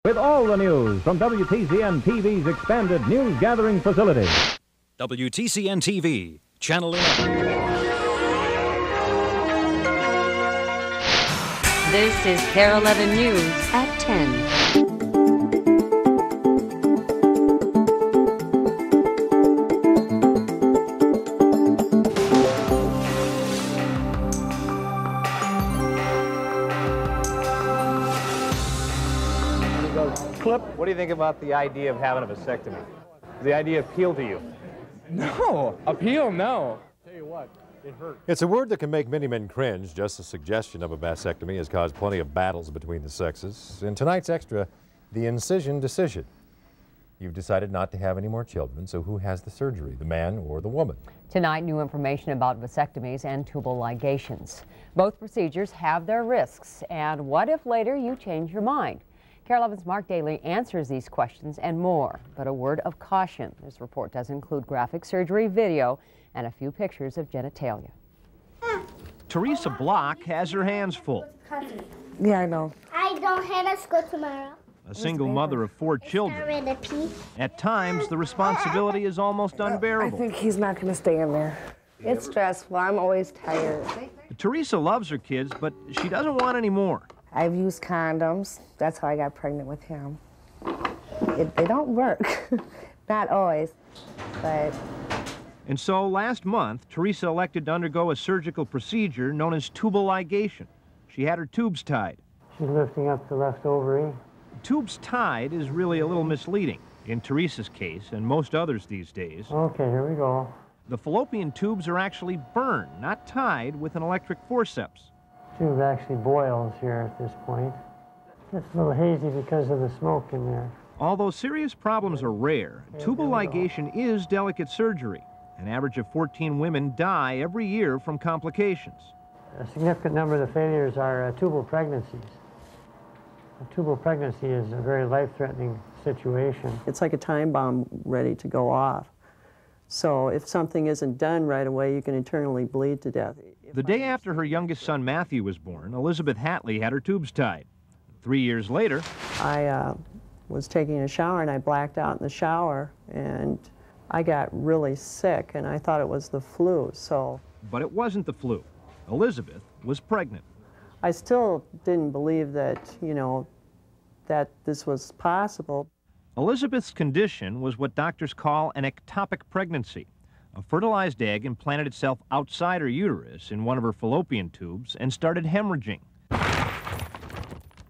With all the news from WTCN TV's expanded news gathering facility. WTCN TV, Channel 11. This is KARE 11 News at 10. Clip, what do you think about the idea of having a vasectomy? Does the idea appeal to you? No. Appeal, no. Tell you what, it hurts. It's a word that can make many men cringe. Just the suggestion of a vasectomy has caused plenty of battles between the sexes. In tonight's extra, the incision decision. You've decided not to have any more children, so who has the surgery, the man or the woman? Tonight, new information about vasectomies and tubal ligations. Both procedures have their risks, and what if later you change your mind? KARE 11's Mark Daly answers these questions and more, but a word of caution. This report does include graphic surgery video and a few pictures of genitalia. Teresa Block has her hands full. Yeah, I know. I don't have to school tomorrow. A single mother of 4 children. At times, the responsibility is almost unbearable. I think he's not going to stay in there. It's stressful. I'm always tired. Teresa loves her kids, but she doesn't want any more. I've used condoms. That's how I got pregnant with him. They don't work. Not always, but... And so last month, Teresa elected to undergo a surgical procedure known as tubal ligation. She had her tubes tied. She's lifting up the left ovary. Tubes tied is really a little misleading in Teresa's case and most others these days. Okay, here we go. The fallopian tubes are actually burned, not tied with an electric forceps. Tube actually boils here at this point. It's a little hazy because of the smoke in there. Although serious problems are rare, tubal ligation is delicate surgery. An average of 14 women die every year from complications. A significant number of the failures are tubal pregnancies. A tubal pregnancy is a very life-threatening situation. It's like a time bomb ready to go off. So if something isn't done right away, you can internally bleed to death. The day after her youngest son Matthew was born, Elizabeth Hatley had her tubes tied. 3 years later, I was taking a shower and I blacked out in the shower and I got really sick and I thought it was the flu, so. But it wasn't the flu. Elizabeth was pregnant. I still didn't believe that, that this was possible. Elizabeth's condition was what doctors call an ectopic pregnancy. A fertilized egg implanted itself outside her uterus in one of her fallopian tubes and started hemorrhaging.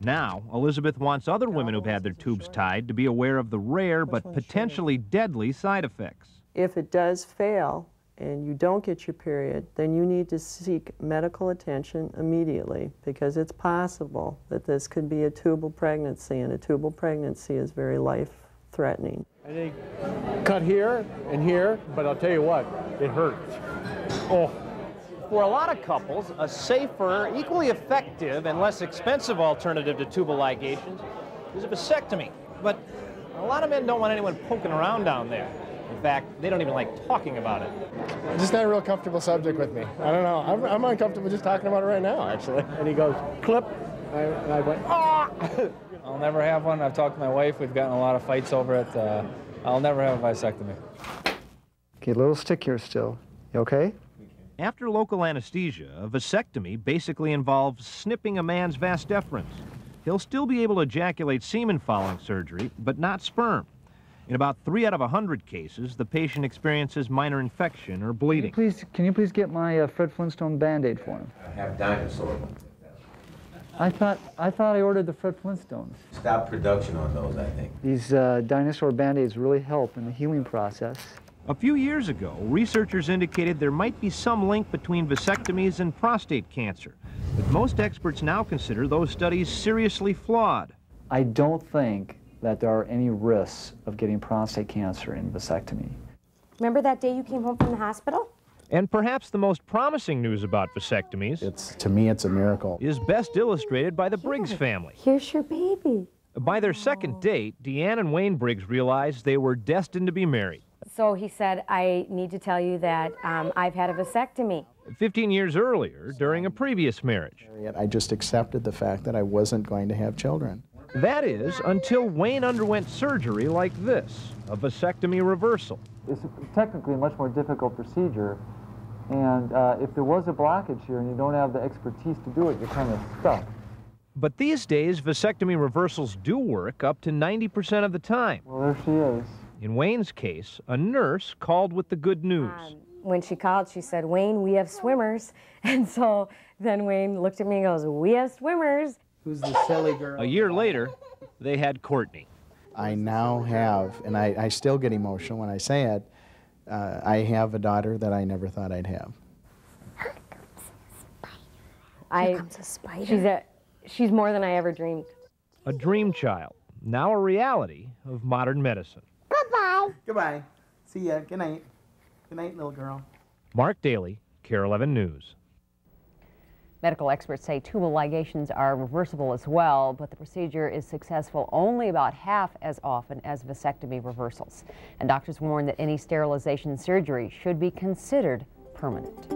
Now, Elizabeth wants other women who've had their tubes tied to be aware of the rare but potentially deadly side effects. If it does fail and you don't get your period, then you need to seek medical attention immediately because it's possible that this could be a tubal pregnancy, and a tubal pregnancy is very life-threatening. And they cut here and here, but I'll tell you what, it hurts. Oh. For a lot of couples, a safer, equally effective, and less expensive alternative to tubal ligations is a vasectomy. But a lot of men don't want anyone poking around down there. In fact, they don't even like talking about it. It's just not a real comfortable subject with me. I don't know. I'm uncomfortable just talking about it right now, actually. And he goes, clip. And I went, ah! I'll never have one. I've talked to my wife. We've gotten a lot of fights over it. I'll never have a vasectomy. Okay, a little stick here still. You okay? After local anesthesia, a vasectomy basically involves snipping a man's vas deferens. He'll still be able to ejaculate semen following surgery, but not sperm. In about 3 out of 100 cases, the patient experiences minor infection or bleeding. Can you please get my Fred Flintstone Band-Aid for him? I have dinosaur. I thought I ordered the Fred Flintstones. Stop production on those, I think. These dinosaur Band-Aids really help in the healing process. A few years ago, researchers indicated there might be some link between vasectomies and prostate cancer, but most experts now consider those studies seriously flawed. I don't think that there are any risks of getting prostate cancer in vasectomy. Remember that day you came home from the hospital? And perhaps the most promising news about vasectomies, to me, it's a miracle, is best illustrated by the Briggs family. Here's your baby. By their second date, Deanne and Wayne Briggs realized they were destined to be married. So he said, I need to tell you that I've had a vasectomy. 15 years earlier, during a previous marriage. I just accepted the fact that I wasn't going to have children. That is, until Wayne underwent surgery like this, a vasectomy reversal. It's technically a much more difficult procedure, and if there was a blockage here and you don't have the expertise to do it, you're kind of stuck. But these days, vasectomy reversals do work up to 90% of the time. Well, there she is. In Wayne's case, a nurse called with the good news. When she called, she said, "Wayne, we have swimmers." And so then Wayne looked at me and goes, "We have swimmers." Who's the silly girl? A year later, they had Courtney. I now have, and I still get emotional when I say it, I have a daughter that I never thought I'd have. Here comes a spider. She's more than I ever dreamed. A dream child, now a reality of modern medicine. Bye-bye. Goodbye. See ya. Good night. Good night, little girl. Mark Daly, KARE 11 News. Medical experts say tubal ligations are reversible as well, but the procedure is successful only about half as often as vasectomy reversals. And doctors warn that any sterilization surgery should be considered permanent.